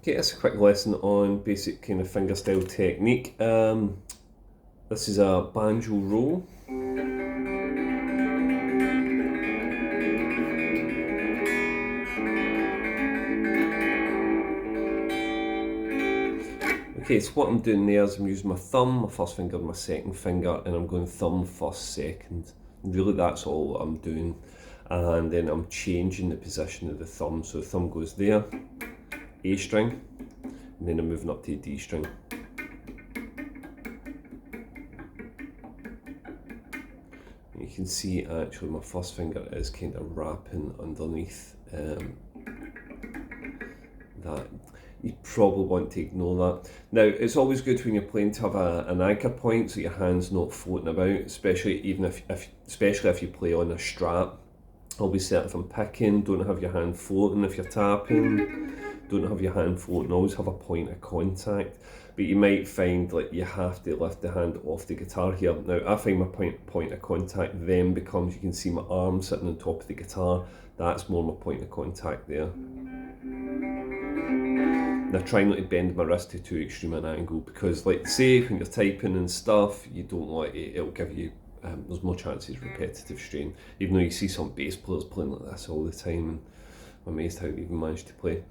Okay, it's a quick lesson on basic kind of fingerstyle technique. This is a banjo roll. Okay, so what I'm doing there is I'm using my thumb, my first finger, and my second finger, and I'm going thumb first, second. Really, that's all I'm doing. And then I'm changing the position of the thumb. So the thumb goes there, A string, and then I'm moving up to D string. You can see actually my first finger is kind of wrapping underneath that. You probably want to ignore that. Now, it's always good when you're playing to have an anchor point so your hand's not floating about, especially if you play on a strap. Always set if I'm picking, don't have your hand floating. If you're tapping, don't have your hand floating. Always have a point of contact. But you might find like you have to lift the hand off the guitar here. Now, I find my point of contact then becomes, you can see my arm sitting on top of the guitar. That's more my point of contact there. Now, try not to bend my wrist to too extreme an angle, because like say when you're typing and stuff, you don't want it, it'll give you there's more chances of repetitive strain, even though you see some bass players playing like this all the time, and I'm amazed how they even managed to play.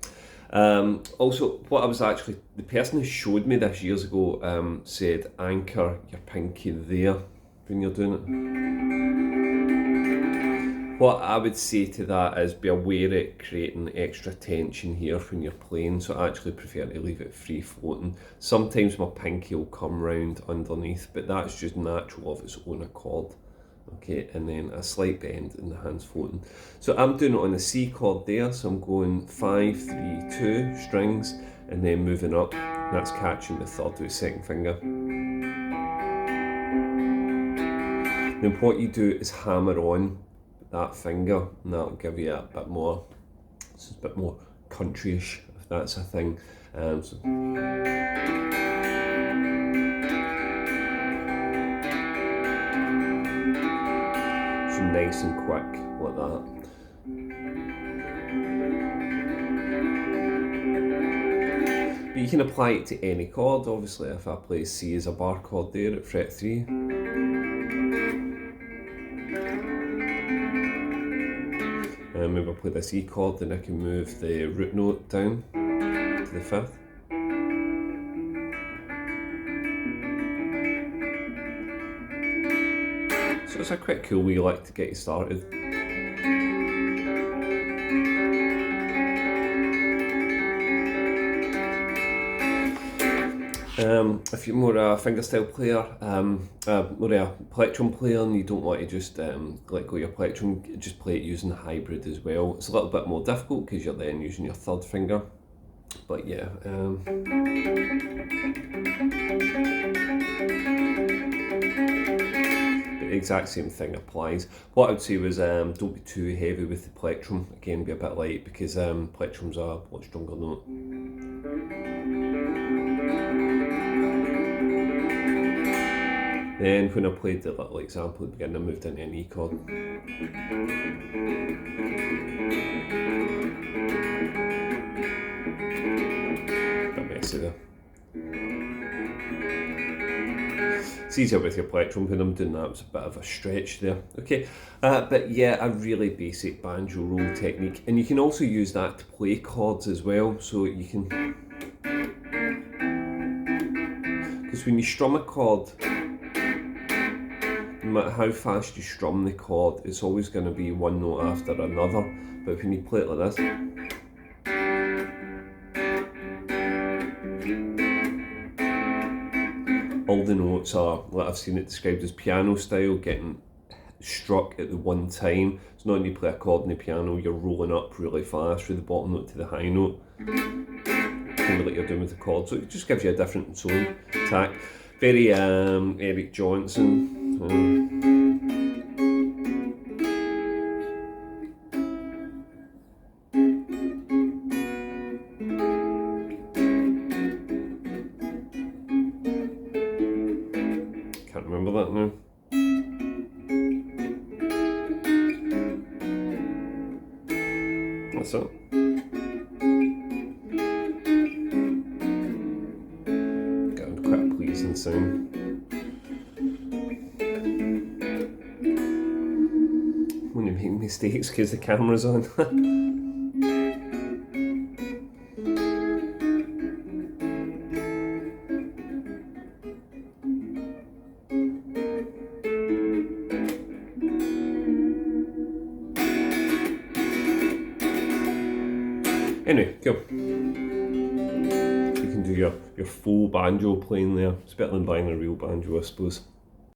Also, what I was actually, the person who showed me this years ago said anchor your pinky there when you're doing it. What I would say to that is be aware of creating extra tension here when you're playing, so I actually prefer to leave it free floating. Sometimes my pinky will come round underneath, but that's just natural of its own accord. Okay, and then a slight bend and the hand's floating. So I'm doing it on the C chord there, so I'm going 5, 3, 2 strings, and then moving up. That's catching the third with the second finger. Then what you do is hammer on that finger, and that'll give you a bit more, it's a bit more countryish, if that's a thing. So nice and quick like that. But you can apply it to any chord. Obviously, if I play C as a bar chord there at fret 3, and maybe I play this E chord, then I can move the root note down to the 5th. So it's a quite cool way like to get you started. If you're more a fingerstyle player, more a plectrum player, and you don't want to just let go of your plectrum, just play it using hybrid as well. It's a little bit more difficult because you're then using your third finger, but yeah. The exact same thing applies. What I would say was don't be too heavy with the plectrum. Again, be a bit light, because plectrum's a lot stronger note. Then when I played the little example at the beginning, I moved into an E chord. Bit messy there. It's easier with your plectrum. When I'm doing that, it's a bit of a stretch there. Okay, but yeah, a really basic banjo roll technique, and you can also use that to play chords as well. So you can, because when you strum a chord, no matter how fast you strum the chord, it's always going to be one note after another. But when you play it like this, all the notes are, like I've seen it described as piano style, getting struck at the one time. It's not when you play a chord on the piano, you're rolling up really fast through the bottom note to the high note, kind of like you're doing with the chord. So it just gives you a different tone, tack. Very Eric Johnson. Can't remember that now. That's it. sound. When you make mistakes because the camera's on. Anyway, cool. You can do your full banjo playing there. It's better than buying a real banjo, I suppose.